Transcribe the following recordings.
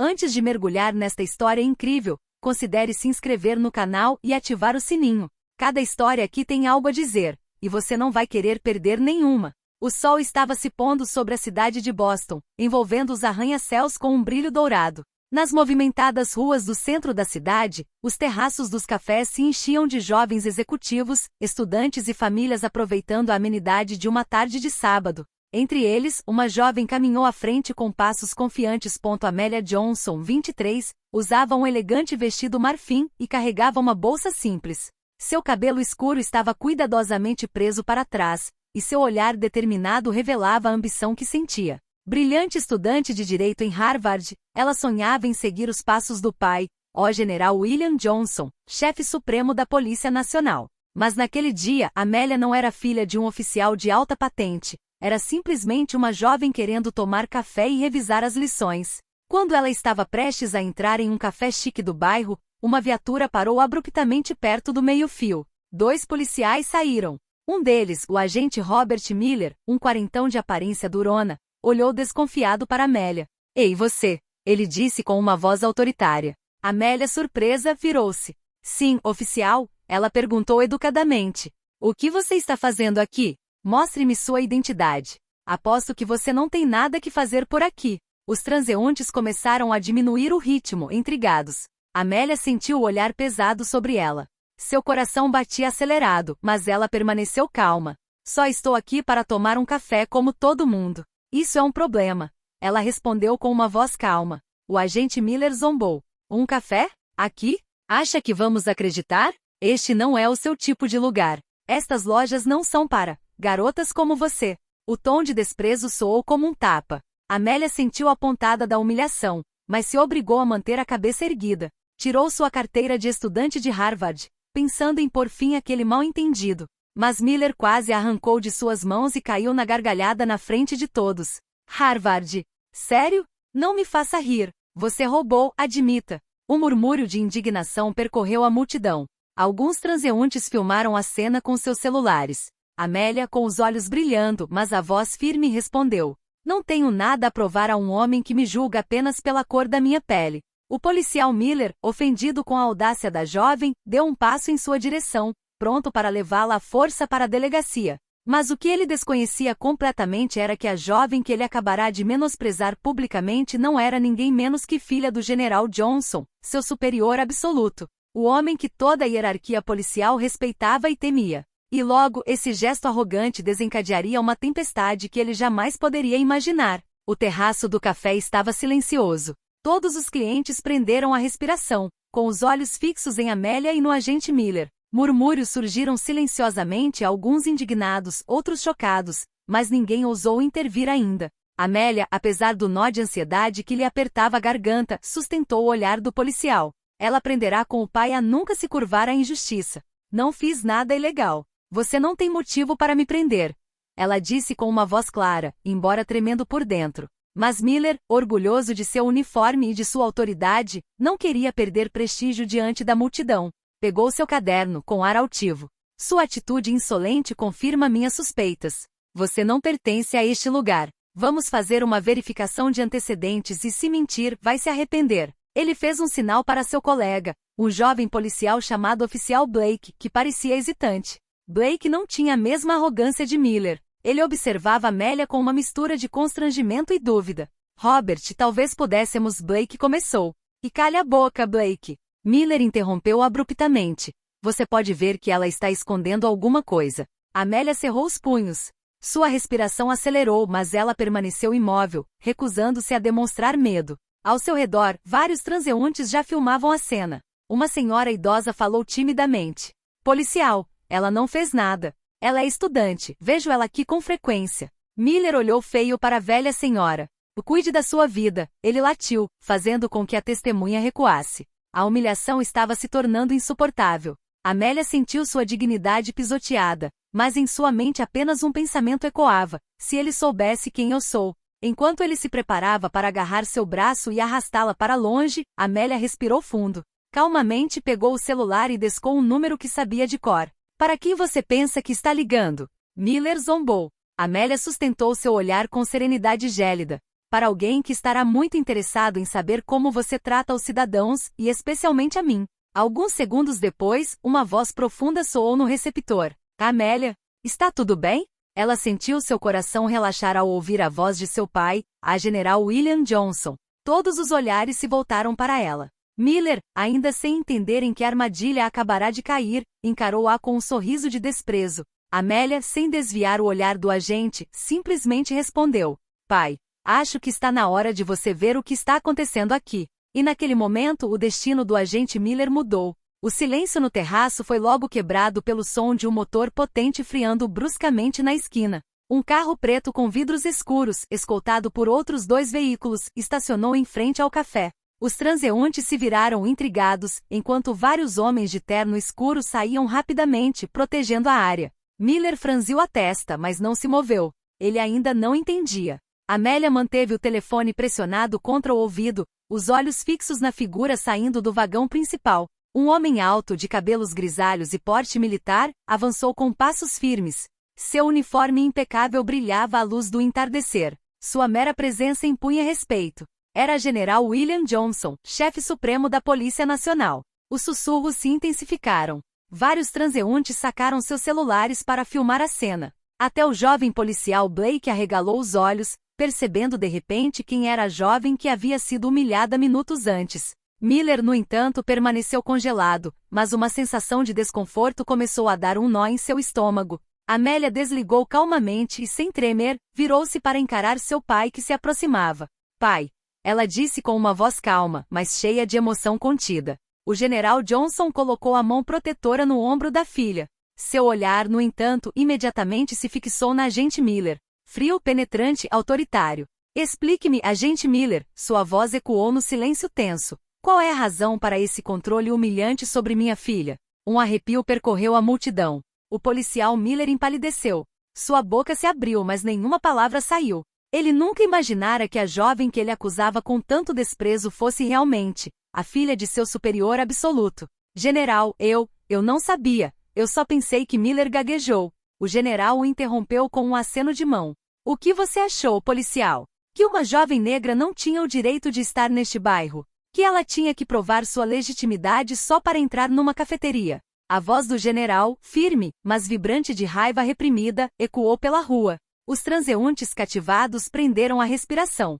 Antes de mergulhar nesta história incrível, considere se inscrever no canal e ativar o sininho. Cada história aqui tem algo a dizer, e você não vai querer perder nenhuma. O sol estava se pondo sobre a cidade de Boston, envolvendo os arranha-céus com um brilho dourado. Nas movimentadas ruas do centro da cidade, os terraços dos cafés se enchiam de jovens executivos, estudantes e famílias aproveitando a amenidade de uma tarde de sábado. Entre eles, uma jovem caminhou à frente com passos confiantes. Amélia Johnson, 23, usava um elegante vestido marfim e carregava uma bolsa simples. Seu cabelo escuro estava cuidadosamente preso para trás, e seu olhar determinado revelava a ambição que sentia. Brilhante estudante de direito em Harvard, ela sonhava em seguir os passos do pai, o general William Johnson, chefe supremo da Polícia Nacional. Mas naquele dia, Amélia não era filha de um oficial de alta patente. Era simplesmente uma jovem querendo tomar café e revisar as lições. Quando ela estava prestes a entrar em um café chique do bairro, uma viatura parou abruptamente perto do meio-fio. 2 policiais saíram. Um deles, o agente Robert Miller, um quarentão de aparência durona, olhou desconfiado para Amélia. "Ei, você!" ele disse com uma voz autoritária. Amélia, surpresa, virou-se. "Sim, oficial?" ela perguntou educadamente. "O que você está fazendo aqui? Mostre-me sua identidade. Aposto que você não tem nada que fazer por aqui." Os transeuntes começaram a diminuir o ritmo, intrigados. Amélia sentiu o olhar pesado sobre ela. Seu coração batia acelerado, mas ela permaneceu calma. "Só estou aqui para tomar um café como todo mundo." "Isso é um problema," ela respondeu com uma voz calma. O agente Miller zombou. "Um café? Aqui? Acha que vamos acreditar? Este não é o seu tipo de lugar. Estas lojas não são para garotas como você." O tom de desprezo soou como um tapa. Amélia sentiu a pontada da humilhação, mas se obrigou a manter a cabeça erguida. Tirou sua carteira de estudante de Harvard, pensando em pôr fim àquele mal-entendido. Mas Miller quase a arrancou de suas mãos e caiu na gargalhada na frente de todos. "Harvard? Sério? Não me faça rir. Você roubou, admita." Um murmúrio de indignação percorreu a multidão. Alguns transeuntes filmaram a cena com seus celulares. Amélia, com os olhos brilhando, mas a voz firme, respondeu: "Não tenho nada a provar a um homem que me julga apenas pela cor da minha pele." O policial Miller, ofendido com a audácia da jovem, deu um passo em sua direção, pronto para levá-la à força para a delegacia. Mas o que ele desconhecia completamente era que a jovem que ele acabará de menosprezar publicamente não era ninguém menos que filha do general Johnson, seu superior absoluto. O homem que toda a hierarquia policial respeitava e temia. E logo, esse gesto arrogante desencadearia uma tempestade que ele jamais poderia imaginar. O terraço do café estava silencioso. Todos os clientes prenderam a respiração, com os olhos fixos em Amélia e no agente Miller. Murmúrios surgiram silenciosamente, alguns indignados, outros chocados, mas ninguém ousou intervir ainda. Amélia, apesar do nó de ansiedade que lhe apertava a garganta, sustentou o olhar do policial. Ela aprenderá com o pai a nunca se curvar à injustiça. "Não fiz nada ilegal. Você não tem motivo para me prender," ela disse com uma voz clara, embora tremendo por dentro. Mas Miller, orgulhoso de seu uniforme e de sua autoridade, não queria perder prestígio diante da multidão. Pegou seu caderno, com ar altivo. "Sua atitude insolente confirma minhas suspeitas. Você não pertence a este lugar. Vamos fazer uma verificação de antecedentes e, se mentir, vai se arrepender." Ele fez um sinal para seu colega, um jovem policial chamado oficial Blake, que parecia hesitante. Blake não tinha a mesma arrogância de Miller. Ele observava Amélia com uma mistura de constrangimento e dúvida. "Robert, talvez pudéssemos..." Blake começou. "E calha a boca, Blake." Miller interrompeu abruptamente. "Você pode ver que ela está escondendo alguma coisa." Amélia cerrou os punhos. Sua respiração acelerou, mas ela permaneceu imóvel, recusando-se a demonstrar medo. Ao seu redor, vários transeuntes já filmavam a cena. Uma senhora idosa falou timidamente. "Policial, ela não fez nada. Ela é estudante, vejo ela aqui com frequência." Miller olhou feio para a velha senhora. "Cuide da sua vida," ele latiu, fazendo com que a testemunha recuasse. A humilhação estava se tornando insuportável. Amélia sentiu sua dignidade pisoteada, mas em sua mente apenas um pensamento ecoava: "Se ele soubesse quem eu sou." Enquanto ele se preparava para agarrar seu braço e arrastá-la para longe, Amélia respirou fundo. Calmamente pegou o celular e descou um número que sabia de cor. "Para quem você pensa que está ligando?" Miller zombou. Amélia sustentou seu olhar com serenidade gélida. para alguém que estará muito interessado em saber como você trata os cidadãos, e especialmente a mim. Alguns segundos depois, uma voz profunda soou no receptor. Amélia, está tudo bem? Ela sentiu seu coração relaxar ao ouvir a voz de seu pai, a General William Johnson. Todos os olhares se voltaram para ela. Miller, ainda sem entender em que armadilha acabará de cair, encarou-a com um sorriso de desprezo. Amélia, sem desviar o olhar do agente, simplesmente respondeu: Pai, acho que está na hora de você ver o que está acontecendo aqui. E naquele momento o destino do agente Miller mudou. O silêncio no terraço foi logo quebrado pelo som de um motor potente freando bruscamente na esquina. Um carro preto com vidros escuros, escoltado por outros 2 veículos, estacionou em frente ao café. Os transeuntes se viraram intrigados, enquanto vários homens de terno escuro saíam rapidamente, protegendo a área. Miller franziu a testa, mas não se moveu. Ele ainda não entendia. Amélia manteve o telefone pressionado contra o ouvido, os olhos fixos na figura saindo do vagão principal. Um homem alto, de cabelos grisalhos e porte militar, avançou com passos firmes. Seu uniforme impecável brilhava à luz do entardecer. Sua mera presença impunha respeito. Era General William Johnson, chefe supremo da Polícia Nacional. Os sussurros se intensificaram. Vários transeuntes sacaram seus celulares para filmar a cena. Até o jovem policial Blake arregalou os olhos, percebendo de repente quem era a jovem que havia sido humilhada minutos antes. Miller, no entanto, permaneceu congelado, mas uma sensação de desconforto começou a dar um nó em seu estômago. Amélia desligou calmamente e, sem tremer, virou-se para encarar seu pai que se aproximava. Pai, ela disse com uma voz calma, mas cheia de emoção contida. O general Johnson colocou a mão protetora no ombro da filha. Seu olhar, no entanto, imediatamente se fixou na agente Miller. Frio, penetrante, autoritário. Explique-me, agente Miller, sua voz ecoou no silêncio tenso. Qual é a razão para esse controle humilhante sobre minha filha? Um arrepio percorreu a multidão. O policial Miller empalideceu. Sua boca se abriu, mas nenhuma palavra saiu. Ele nunca imaginara que a jovem que ele acusava com tanto desprezo fosse realmente a filha de seu superior absoluto. General, eu não sabia. Eu só pensei que Miller gaguejou. O general o interrompeu com um aceno de mão. O que você achou, policial? Que uma jovem negra não tinha o direito de estar neste bairro? Que ela tinha que provar sua legitimidade só para entrar numa cafeteria? A voz do general, firme, mas vibrante de raiva reprimida, ecoou pela rua. Os transeuntes cativados prenderam a respiração.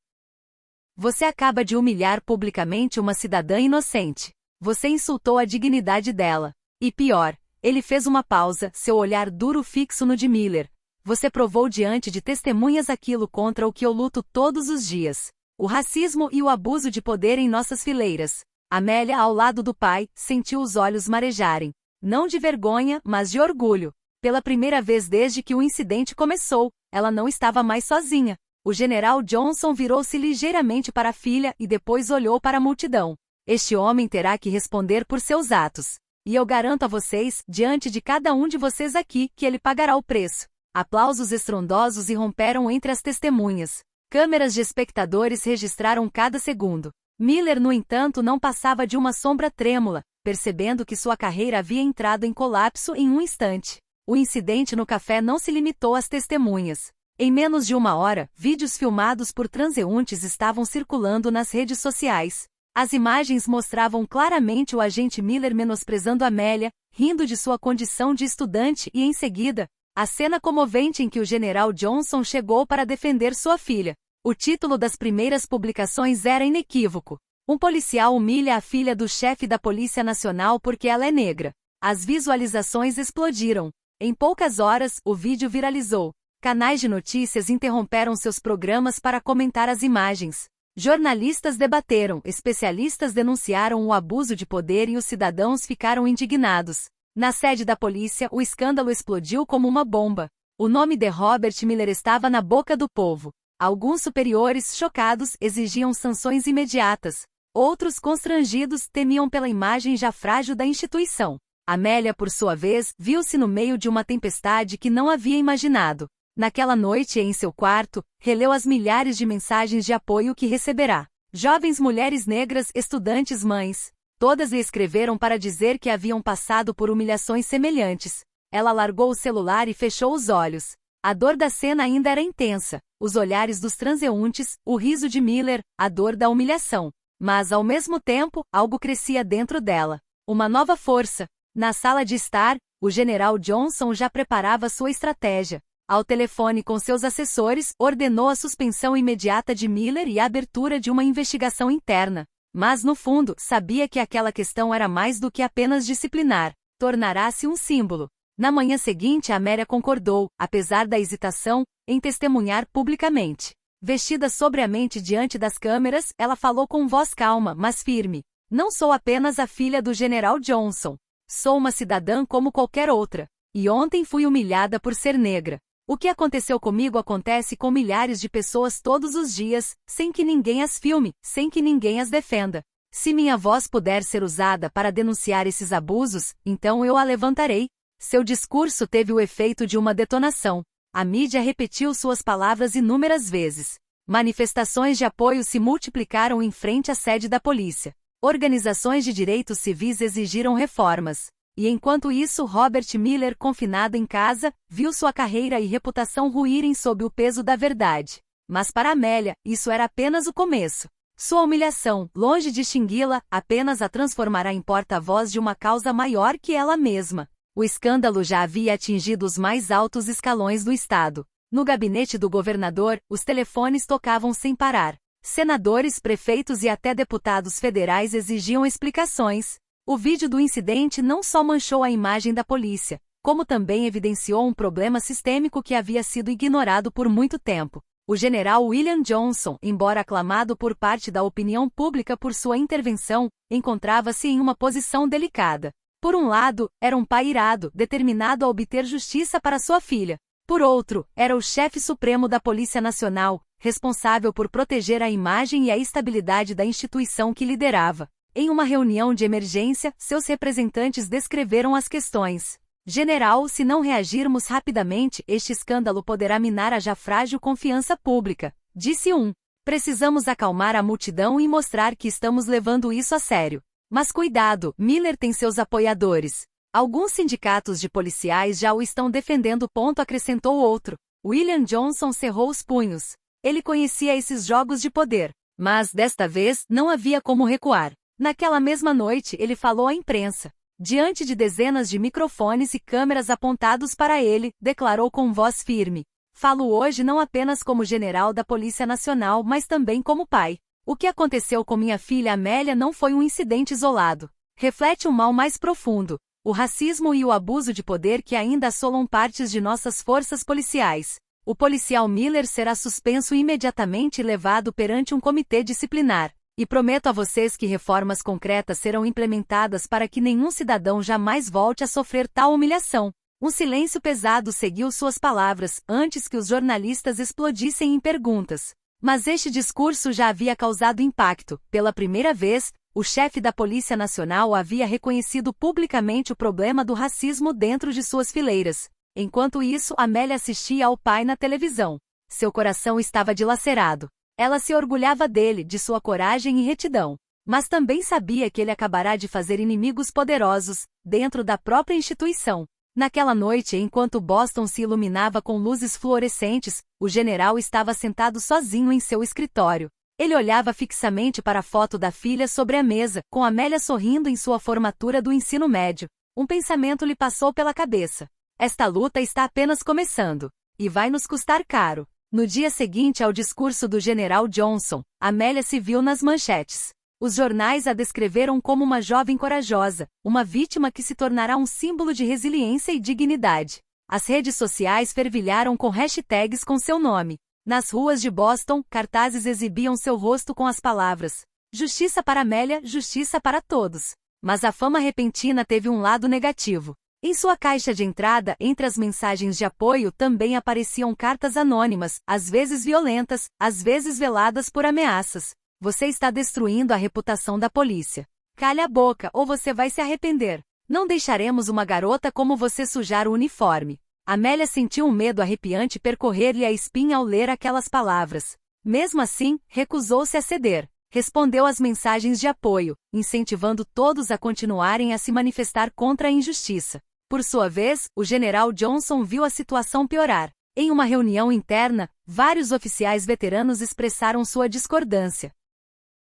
Você acaba de humilhar publicamente uma cidadã inocente. Você insultou a dignidade dela. E pior, ele fez uma pausa, seu olhar duro fixo no de Miller. Você provou diante de testemunhas aquilo contra o que eu luto todos os dias. O racismo e o abuso de poder em nossas fileiras. Amélia, ao lado do pai, sentiu os olhos marejarem. Não de vergonha, mas de orgulho. Pela primeira vez desde que o incidente começou, ela não estava mais sozinha. O general Johnson virou-se ligeiramente para a filha e depois olhou para a multidão. Este homem terá que responder por seus atos. E eu garanto a vocês, diante de cada um de vocês aqui, que ele pagará o preço. Aplausos estrondosos irromperam entre as testemunhas. Câmeras de espectadores registraram cada segundo. Miller, no entanto, não passava de uma sombra trêmula, percebendo que sua carreira havia entrado em colapso em um instante. O incidente no café não se limitou às testemunhas. Em menos de uma hora, vídeos filmados por transeuntes estavam circulando nas redes sociais. As imagens mostravam claramente o agente Miller menosprezando Amélia, rindo de sua condição de estudante e, em seguida, a cena comovente em que o general Johnson chegou para defender sua filha. O título das primeiras publicações era inequívoco. Um policial humilha a filha do chefe da Polícia Nacional porque ela é negra. As visualizações explodiram. Em poucas horas, o vídeo viralizou. Canais de notícias interromperam seus programas para comentar as imagens. Jornalistas debateram, especialistas denunciaram o abuso de poder e os cidadãos ficaram indignados. Na sede da polícia, o escândalo explodiu como uma bomba. O nome de Robert Miller estava na boca do povo. Alguns superiores, chocados, exigiam sanções imediatas. Outros, constrangidos, temiam pela imagem já frágil da instituição. Amélia, por sua vez, viu-se no meio de uma tempestade que não havia imaginado. Naquela noite, em seu quarto, releu as milhares de mensagens de apoio que receberá. Jovens mulheres negras, estudantes, mães. Todas lhe escreveram para dizer que haviam passado por humilhações semelhantes. Ela largou o celular e fechou os olhos. A dor da cena ainda era intensa, os olhares dos transeuntes, o riso de Miller, a dor da humilhação. Mas, ao mesmo tempo, algo crescia dentro dela. Uma nova força. Na sala de estar, o general Johnson já preparava sua estratégia. Ao telefone com seus assessores, ordenou a suspensão imediata de Miller e a abertura de uma investigação interna. Mas, no fundo, sabia que aquela questão era mais do que apenas disciplinar. Tornará-se um símbolo. Na manhã seguinte, Amélia concordou, apesar da hesitação, em testemunhar publicamente. Vestida sobriamente diante das câmeras, ela falou com voz calma, mas firme. Não sou apenas a filha do general Johnson. Sou uma cidadã como qualquer outra. E ontem fui humilhada por ser negra. O que aconteceu comigo acontece com milhares de pessoas todos os dias, sem que ninguém as filme, sem que ninguém as defenda. Se minha voz puder ser usada para denunciar esses abusos, então eu a levantarei. Seu discurso teve o efeito de uma detonação. A mídia repetiu suas palavras inúmeras vezes. Manifestações de apoio se multiplicaram em frente à sede da polícia. Organizações de direitos civis exigiram reformas. E enquanto isso, Robert Miller, confinado em casa, viu sua carreira e reputação ruírem sob o peso da verdade. Mas para Amélia, isso era apenas o começo. Sua humilhação, longe de extingui-la, apenas a transformará em porta-voz de uma causa maior que ela mesma. O escândalo já havia atingido os mais altos escalões do estado. No gabinete do governador, os telefones tocavam sem parar. Senadores, prefeitos e até deputados federais exigiam explicações. O vídeo do incidente não só manchou a imagem da polícia, como também evidenciou um problema sistêmico que havia sido ignorado por muito tempo. O general William Johnson, embora aclamado por parte da opinião pública por sua intervenção, encontrava-se em uma posição delicada. Por um lado, era um pai irado, determinado a obter justiça para sua filha. Por outro, era o chefe supremo da Polícia Nacional, responsável por proteger a imagem e a estabilidade da instituição que liderava. Em uma reunião de emergência, seus representantes descreveram as questões. General, se não reagirmos rapidamente, este escândalo poderá minar a já frágil confiança pública, disse um. Precisamos acalmar a multidão e mostrar que estamos levando isso a sério. Mas cuidado, Miller tem seus apoiadores. Alguns sindicatos de policiais já o estão defendendo. Acrescentou outro. William Johnson cerrou os punhos. Ele conhecia esses jogos de poder. Mas, desta vez, não havia como recuar. Naquela mesma noite, ele falou à imprensa. Diante de dezenas de microfones e câmeras apontados para ele, declarou com voz firme. Falo hoje não apenas como general da Polícia Nacional, mas também como pai. O que aconteceu com minha filha Amélia não foi um incidente isolado. Reflete um mal mais profundo. O racismo e o abuso de poder que ainda assolam partes de nossas forças policiais. O policial Miller será suspenso imediatamente e levado perante um comitê disciplinar. E prometo a vocês que reformas concretas serão implementadas para que nenhum cidadão jamais volte a sofrer tal humilhação. Um silêncio pesado seguiu suas palavras, antes que os jornalistas explodissem em perguntas. Mas este discurso já havia causado impacto. Pela primeira vez, o chefe da Polícia Nacional havia reconhecido publicamente o problema do racismo dentro de suas fileiras. Enquanto isso, Amélia assistia ao pai na televisão. Seu coração estava dilacerado. Ela se orgulhava dele, de sua coragem e retidão. Mas também sabia que ele acabará de fazer inimigos poderosos, dentro da própria instituição. Naquela noite, enquanto Boston se iluminava com luzes fluorescentes, o general estava sentado sozinho em seu escritório. Ele olhava fixamente para a foto da filha sobre a mesa, com Amélia sorrindo em sua formatura do ensino médio. Um pensamento lhe passou pela cabeça. Esta luta está apenas começando. E vai nos custar caro. No dia seguinte ao discurso do general Johnson, Amélia se viu nas manchetes. Os jornais a descreveram como uma jovem corajosa, uma vítima que se tornará um símbolo de resiliência e dignidade. As redes sociais fervilharam com hashtags com seu nome. Nas ruas de Boston, cartazes exibiam seu rosto com as palavras: Justiça para Amélia, justiça para todos. Mas a fama repentina teve um lado negativo. Em sua caixa de entrada, entre as mensagens de apoio também apareciam cartas anônimas, às vezes violentas, às vezes veladas por ameaças. Você está destruindo a reputação da polícia. Calhe a boca ou você vai se arrepender. Não deixaremos uma garota como você sujar o uniforme. Amélia sentiu um medo arrepiante percorrer-lhe a espinha ao ler aquelas palavras. Mesmo assim, recusou-se a ceder. Respondeu às mensagens de apoio, incentivando todos a continuarem a se manifestar contra a injustiça. Por sua vez, o general Johnson viu a situação piorar. Em uma reunião interna, vários oficiais veteranos expressaram sua discordância.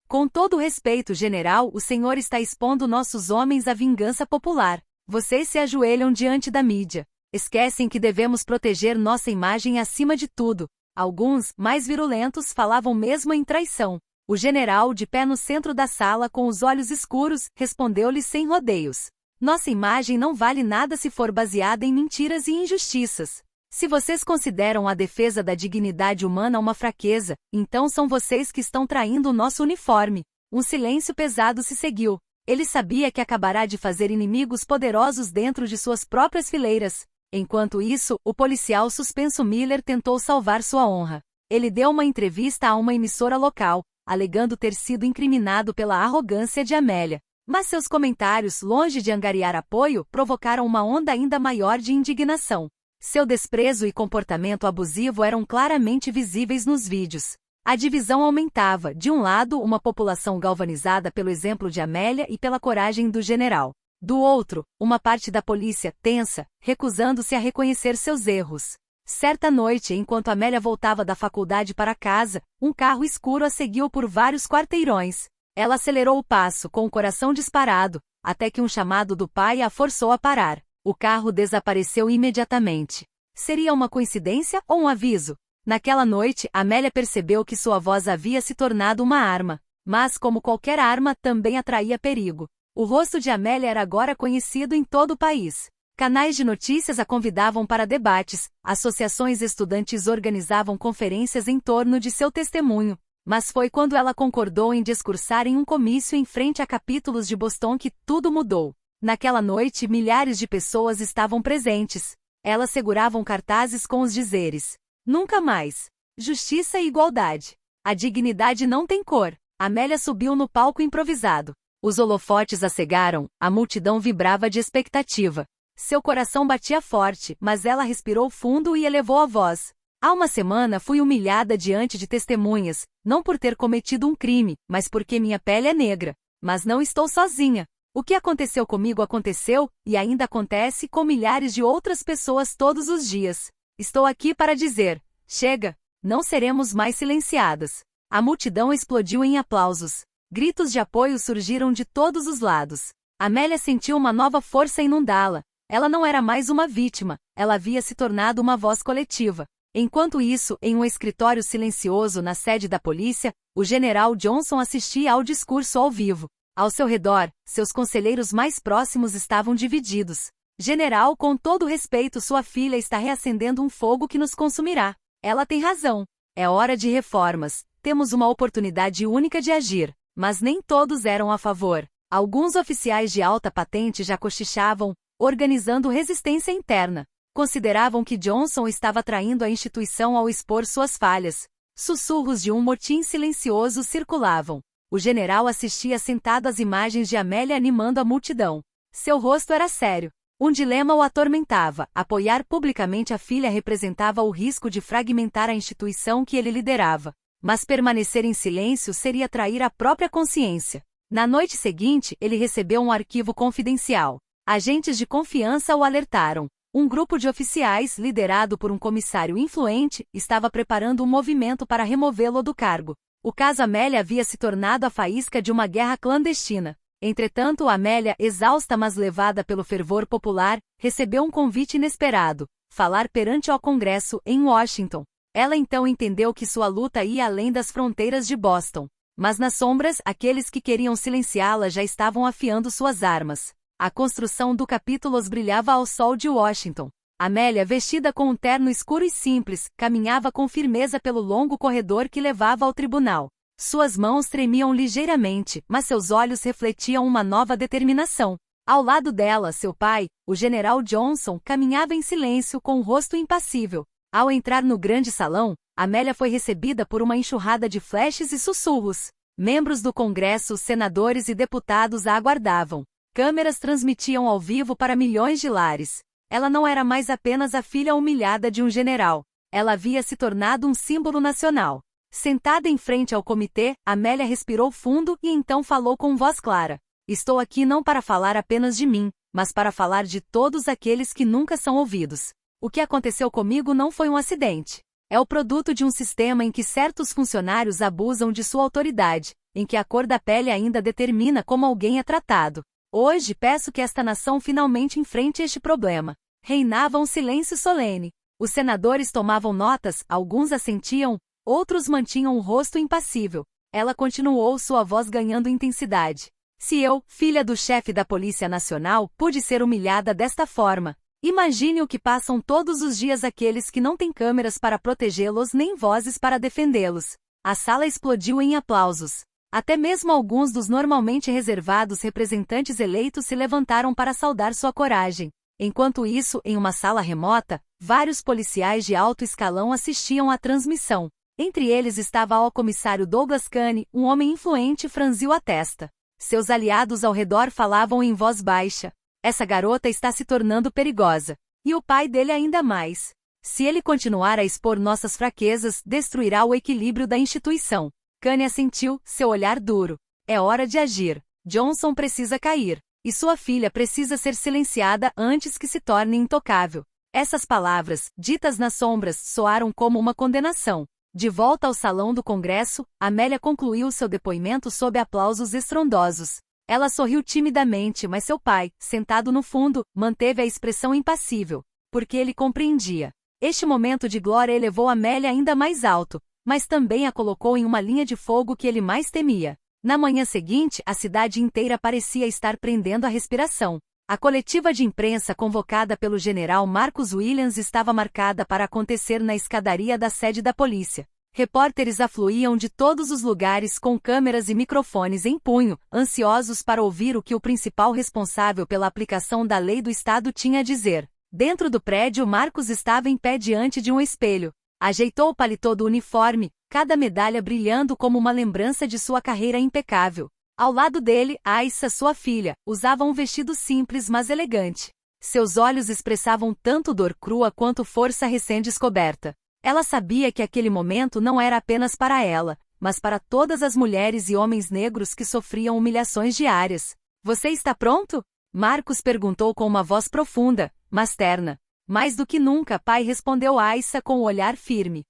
Com todo o respeito, general, o senhor está expondo nossos homens à vingança popular. Vocês se ajoelham diante da mídia. Esquecem que devemos proteger nossa imagem acima de tudo. Alguns, mais virulentos, falavam mesmo em traição. O general, de pé no centro da sala com os olhos escuros, respondeu-lhe sem rodeios. Nossa imagem não vale nada se for baseada em mentiras e injustiças. Se vocês consideram a defesa da dignidade humana uma fraqueza, então são vocês que estão traindo o nosso uniforme. Um silêncio pesado se seguiu. Ele sabia que acabará de fazer inimigos poderosos dentro de suas próprias fileiras. Enquanto isso, o policial suspenso Miller tentou salvar sua honra. Ele deu uma entrevista a uma emissora local, alegando ter sido incriminado pela arrogância de Amélia. Mas seus comentários, longe de angariar apoio, provocaram uma onda ainda maior de indignação. Seu desprezo e comportamento abusivo eram claramente visíveis nos vídeos. A divisão aumentava, de um lado, uma população galvanizada pelo exemplo de Amélia e pela coragem do general. Do outro, uma parte da polícia, tensa, recusando-se a reconhecer seus erros. Certa noite, enquanto Amélia voltava da faculdade para casa, um carro escuro a seguiu por vários quarteirões. Ela acelerou o passo, com o coração disparado, até que um chamado do pai a forçou a parar. O carro desapareceu imediatamente. Seria uma coincidência ou um aviso? Naquela noite, Amélia percebeu que sua voz havia se tornado uma arma. Mas, como qualquer arma, também atraía perigo. O rosto de Amélia era agora conhecido em todo o país. Canais de notícias a convidavam para debates, associações estudantis organizavam conferências em torno de seu testemunho. Mas foi quando ela concordou em discursar em um comício em frente a capítulos de Boston que tudo mudou. Naquela noite, milhares de pessoas estavam presentes. Elas seguravam cartazes com os dizeres: nunca mais. Justiça e igualdade. A dignidade não tem cor. Amélia subiu no palco improvisado. Os holofotes a cegaram, a multidão vibrava de expectativa. Seu coração batia forte, mas ela respirou fundo e elevou a voz. Há uma semana fui humilhada diante de testemunhas, não por ter cometido um crime, mas porque minha pele é negra. Mas não estou sozinha. O que aconteceu comigo aconteceu, e ainda acontece com milhares de outras pessoas todos os dias. Estou aqui para dizer: chega, não seremos mais silenciadas. A multidão explodiu em aplausos. Gritos de apoio surgiram de todos os lados. Amélia sentiu uma nova força inundá-la. Ela não era mais uma vítima, ela havia se tornado uma voz coletiva. Enquanto isso, em um escritório silencioso na sede da polícia, o general Johnson assistia ao discurso ao vivo. Ao seu redor, seus conselheiros mais próximos estavam divididos. General, com todo respeito, sua filha está reacendendo um fogo que nos consumirá. Ela tem razão. É hora de reformas. Temos uma oportunidade única de agir. Mas nem todos eram a favor. Alguns oficiais de alta patente já cochichavam, organizando resistência interna. Consideravam que Johnson estava traindo a instituição ao expor suas falhas. Sussurros de um motim silencioso circulavam. O general assistia sentado às imagens de Amélia animando a multidão. Seu rosto era sério. Um dilema o atormentava. Apoiar publicamente a filha representava o risco de fragmentar a instituição que ele liderava. Mas permanecer em silêncio seria trair a própria consciência. Na noite seguinte, ele recebeu um arquivo confidencial. Agentes de confiança o alertaram. Um grupo de oficiais, liderado por um comissário influente, estava preparando um movimento para removê-lo do cargo. O caso Amélia havia se tornado a faísca de uma guerra clandestina. Entretanto, Amélia, exausta mas levada pelo fervor popular, recebeu um convite inesperado: falar perante o Congresso, em Washington. Ela então entendeu que sua luta ia além das fronteiras de Boston. Mas nas sombras, aqueles que queriam silenciá-la já estavam afiando suas armas. A construção do Capitólio brilhava ao sol de Washington. Amélia, vestida com um terno escuro e simples, caminhava com firmeza pelo longo corredor que levava ao tribunal. Suas mãos tremiam ligeiramente, mas seus olhos refletiam uma nova determinação. Ao lado dela, seu pai, o general Johnson, caminhava em silêncio com o rosto impassível. Ao entrar no grande salão, Amélia foi recebida por uma enxurrada de flashes e sussurros. Membros do Congresso, senadores e deputados a aguardavam. Câmeras transmitiam ao vivo para milhões de lares. Ela não era mais apenas a filha humilhada de um general. Ela havia se tornado um símbolo nacional. Sentada em frente ao comitê, Amélia respirou fundo e então falou com voz clara: estou aqui não para falar apenas de mim, mas para falar de todos aqueles que nunca são ouvidos. O que aconteceu comigo não foi um acidente. É o produto de um sistema em que certos funcionários abusam de sua autoridade, em que a cor da pele ainda determina como alguém é tratado. Hoje peço que esta nação finalmente enfrente este problema. Reinava um silêncio solene. Os senadores tomavam notas, alguns assentiam, outros mantinham o rosto impassível. Ela continuou, sua voz ganhando intensidade. Se eu, filha do chefe da Polícia Nacional, pude ser humilhada desta forma, imagine o que passam todos os dias aqueles que não têm câmeras para protegê-los nem vozes para defendê-los. A sala explodiu em aplausos. Até mesmo alguns dos normalmente reservados representantes eleitos se levantaram para saudar sua coragem. Enquanto isso, em uma sala remota, vários policiais de alto escalão assistiam à transmissão. Entre eles estava o comissário Douglas Kane, um homem influente, franziu a testa. Seus aliados ao redor falavam em voz baixa. Essa garota está se tornando perigosa. E o pai dele ainda mais. Se ele continuar a expor nossas fraquezas, destruirá o equilíbrio da instituição. Kane assentiu, seu olhar duro. É hora de agir. Johnson precisa cair. E sua filha precisa ser silenciada antes que se torne intocável. Essas palavras, ditas nas sombras, soaram como uma condenação. De volta ao salão do Congresso, Amélia concluiu seu depoimento sob aplausos estrondosos. Ela sorriu timidamente, mas seu pai, sentado no fundo, manteve a expressão impassível, porque ele compreendia. Este momento de glória elevou Amélia ainda mais alto, mas também a colocou em uma linha de fogo que ele mais temia. Na manhã seguinte, a cidade inteira parecia estar prendendo a respiração. A coletiva de imprensa convocada pelo general Marcus Williams estava marcada para acontecer na escadaria da sede da polícia. Repórteres afluíam de todos os lugares com câmeras e microfones em punho, ansiosos para ouvir o que o principal responsável pela aplicação da lei do Estado tinha a dizer. Dentro do prédio, Marcus estava em pé diante de um espelho. Ajeitou o paletó do uniforme, cada medalha brilhando como uma lembrança de sua carreira impecável. Ao lado dele, Aissa, sua filha, usava um vestido simples mas elegante. Seus olhos expressavam tanto dor crua quanto força recém-descoberta. Ela sabia que aquele momento não era apenas para ela, mas para todas as mulheres e homens negros que sofriam humilhações diárias. Você está pronto? Marcus perguntou com uma voz profunda, mas terna. Mais do que nunca, pai, respondeu Aissa com o olhar firme.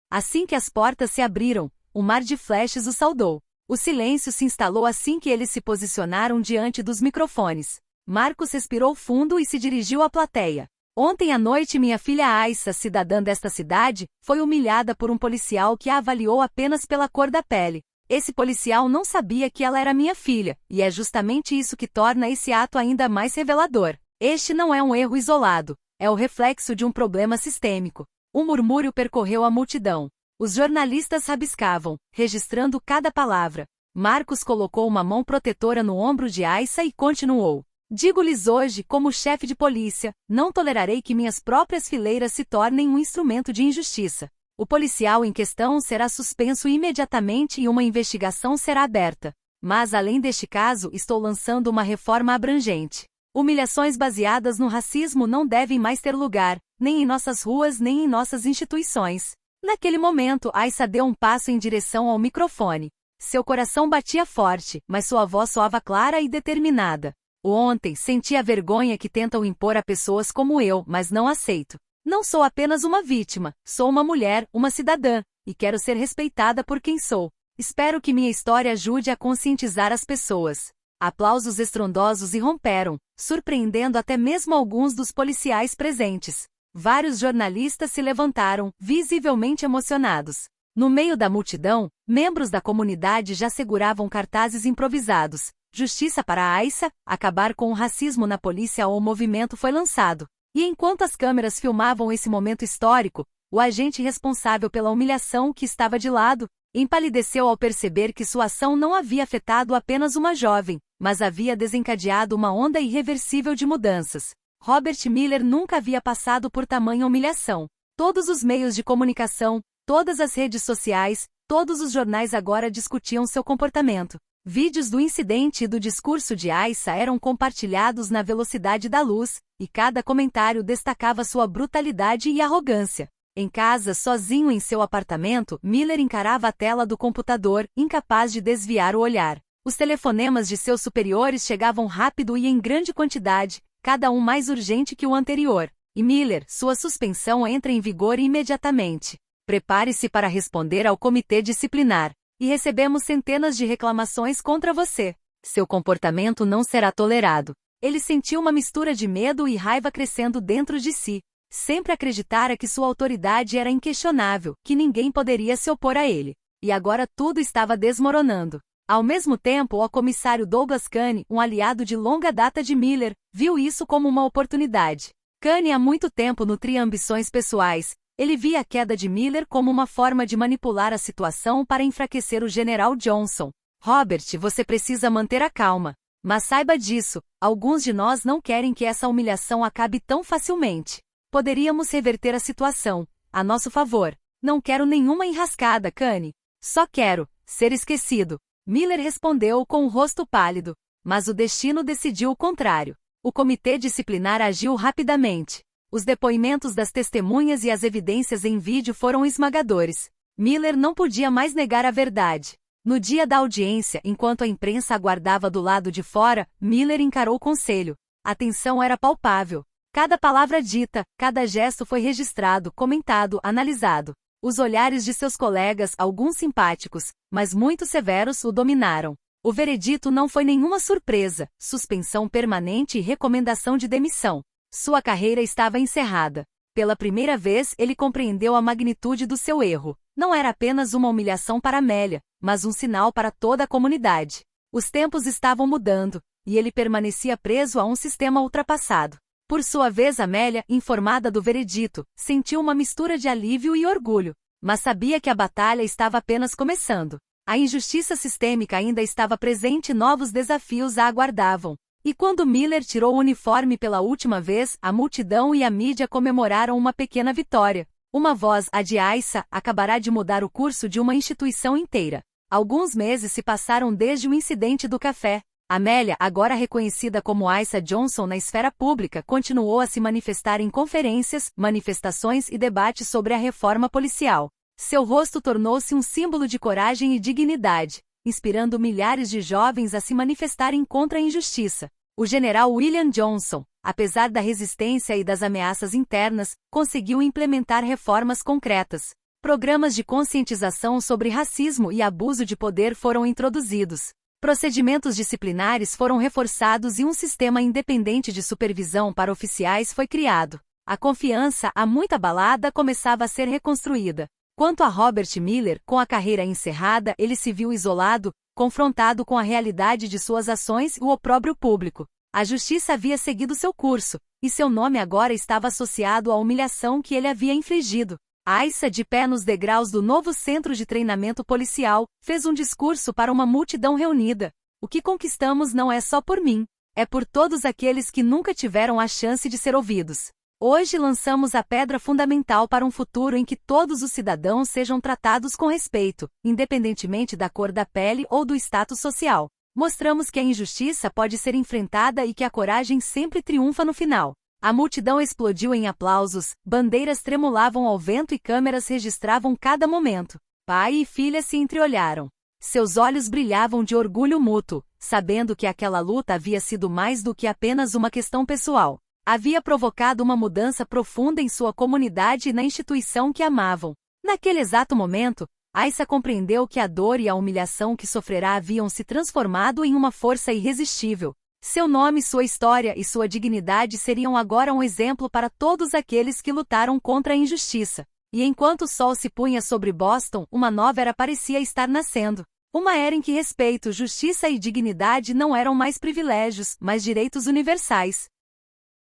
Assim que as portas se abriram, um mar de flashes o saudou. O silêncio se instalou assim que eles se posicionaram diante dos microfones. Marcus respirou fundo e se dirigiu à plateia. Ontem à noite minha filha Aissa, cidadã desta cidade, foi humilhada por um policial que a avaliou apenas pela cor da pele. Esse policial não sabia que ela era minha filha, e é justamente isso que torna esse ato ainda mais revelador. Este não é um erro isolado, é o reflexo de um problema sistêmico. Um murmúrio percorreu a multidão. Os jornalistas rabiscavam, registrando cada palavra. Marcus colocou uma mão protetora no ombro de Aissa e continuou. Digo-lhes hoje, como chefe de polícia, não tolerarei que minhas próprias fileiras se tornem um instrumento de injustiça. O policial em questão será suspenso imediatamente e uma investigação será aberta. Mas além deste caso, estou lançando uma reforma abrangente. Humilhações baseadas no racismo não devem mais ter lugar, nem em nossas ruas nem em nossas instituições. Naquele momento, Aissa deu um passo em direção ao microfone. Seu coração batia forte, mas sua voz soava clara e determinada. Ontem, senti a vergonha que tentam impor a pessoas como eu, mas não aceito. Não sou apenas uma vítima, sou uma mulher, uma cidadã, e quero ser respeitada por quem sou. Espero que minha história ajude a conscientizar as pessoas. Aplausos estrondosos irromperam, surpreendendo até mesmo alguns dos policiais presentes. Vários jornalistas se levantaram, visivelmente emocionados. No meio da multidão, membros da comunidade já seguravam cartazes improvisados. Justiça para Aissa, acabar com o racismo na polícia. O movimento foi lançado. E enquanto as câmeras filmavam esse momento histórico, o agente responsável pela humilhação, que estava de lado, empalideceu ao perceber que sua ação não havia afetado apenas uma jovem, mas havia desencadeado uma onda irreversível de mudanças. Robert Miller nunca havia passado por tamanha humilhação. Todos os meios de comunicação, todas as redes sociais, todos os jornais agora discutiam seu comportamento. Vídeos do incidente e do discurso de Aissa eram compartilhados na velocidade da luz, e cada comentário destacava sua brutalidade e arrogância. Em casa, sozinho em seu apartamento, Miller encarava a tela do computador, incapaz de desviar o olhar. Os telefonemas de seus superiores chegavam rápido e em grande quantidade, cada um mais urgente que o anterior. E Miller, sua suspensão entra em vigor imediatamente. Prepare-se para responder ao comitê disciplinar. E recebemos centenas de reclamações contra você. Seu comportamento não será tolerado. Ele sentiu uma mistura de medo e raiva crescendo dentro de si. Sempre acreditara que sua autoridade era inquestionável, que ninguém poderia se opor a ele. E agora tudo estava desmoronando. Ao mesmo tempo, o comissário Douglas Kane, um aliado de longa data de Miller, viu isso como uma oportunidade. Kane há muito tempo nutria ambições pessoais. Ele via a queda de Miller como uma forma de manipular a situação para enfraquecer o general Johnson. Robert, você precisa manter a calma. Mas saiba disso, alguns de nós não querem que essa humilhação acabe tão facilmente. Poderíamos reverter a situação, a nosso favor. Não quero nenhuma enrascada, Kane. Só quero ser esquecido. Miller respondeu com o rosto pálido. Mas o destino decidiu o contrário. O comitê disciplinar agiu rapidamente. Os depoimentos das testemunhas e as evidências em vídeo foram esmagadores. Miller não podia mais negar a verdade. No dia da audiência, enquanto a imprensa aguardava do lado de fora, Miller encarou o conselho. A tensão era palpável. Cada palavra dita, cada gesto foi registrado, comentado, analisado. Os olhares de seus colegas, alguns simpáticos, mas muito severos, o dominaram. O veredito não foi nenhuma surpresa, suspensão permanente e recomendação de demissão. Sua carreira estava encerrada. Pela primeira vez, ele compreendeu a magnitude do seu erro. Não era apenas uma humilhação para Amélia, mas um sinal para toda a comunidade. Os tempos estavam mudando, e ele permanecia preso a um sistema ultrapassado. Por sua vez, Amélia, informada do veredito, sentiu uma mistura de alívio e orgulho, mas sabia que a batalha estava apenas começando. A injustiça sistêmica ainda estava presente e novos desafios a aguardavam. E quando Miller tirou o uniforme pela última vez, a multidão e a mídia comemoraram uma pequena vitória. Uma voz, a de Aissa, acabará de mudar o curso de uma instituição inteira. Alguns meses se passaram desde o incidente do café. Amélia, agora reconhecida como Aissa Johnson na esfera pública, continuou a se manifestar em conferências, manifestações e debates sobre a reforma policial. Seu rosto tornou-se um símbolo de coragem e dignidade, inspirando milhares de jovens a se manifestarem contra a injustiça. O general William Johnson, apesar da resistência e das ameaças internas, conseguiu implementar reformas concretas. Programas de conscientização sobre racismo e abuso de poder foram introduzidos. Procedimentos disciplinares foram reforçados e um sistema independente de supervisão para oficiais foi criado. A confiança, há muito abalada, começava a ser reconstruída. Quanto a Robert Miller, com a carreira encerrada, ele se viu isolado, confrontado com a realidade de suas ações e o opróbrio público. A justiça havia seguido seu curso, e seu nome agora estava associado à humilhação que ele havia infligido. Aissa, de pé nos degraus do novo centro de treinamento policial, fez um discurso para uma multidão reunida. O que conquistamos não é só por mim, é por todos aqueles que nunca tiveram a chance de ser ouvidos. Hoje lançamos a pedra fundamental para um futuro em que todos os cidadãos sejam tratados com respeito, independentemente da cor da pele ou do status social. Mostramos que a injustiça pode ser enfrentada e que a coragem sempre triunfa no final. A multidão explodiu em aplausos, bandeiras tremulavam ao vento e câmeras registravam cada momento. Pai e filha se entreolharam. Seus olhos brilhavam de orgulho mútuo, sabendo que aquela luta havia sido mais do que apenas uma questão pessoal. Havia provocado uma mudança profunda em sua comunidade e na instituição que amavam. Naquele exato momento, Aissa compreendeu que a dor e a humilhação que sofrerá haviam se transformado em uma força irresistível. Seu nome, sua história e sua dignidade seriam agora um exemplo para todos aqueles que lutaram contra a injustiça. E enquanto o sol se punha sobre Boston, uma nova era parecia estar nascendo. Uma era em que respeito, justiça e dignidade não eram mais privilégios, mas direitos universais.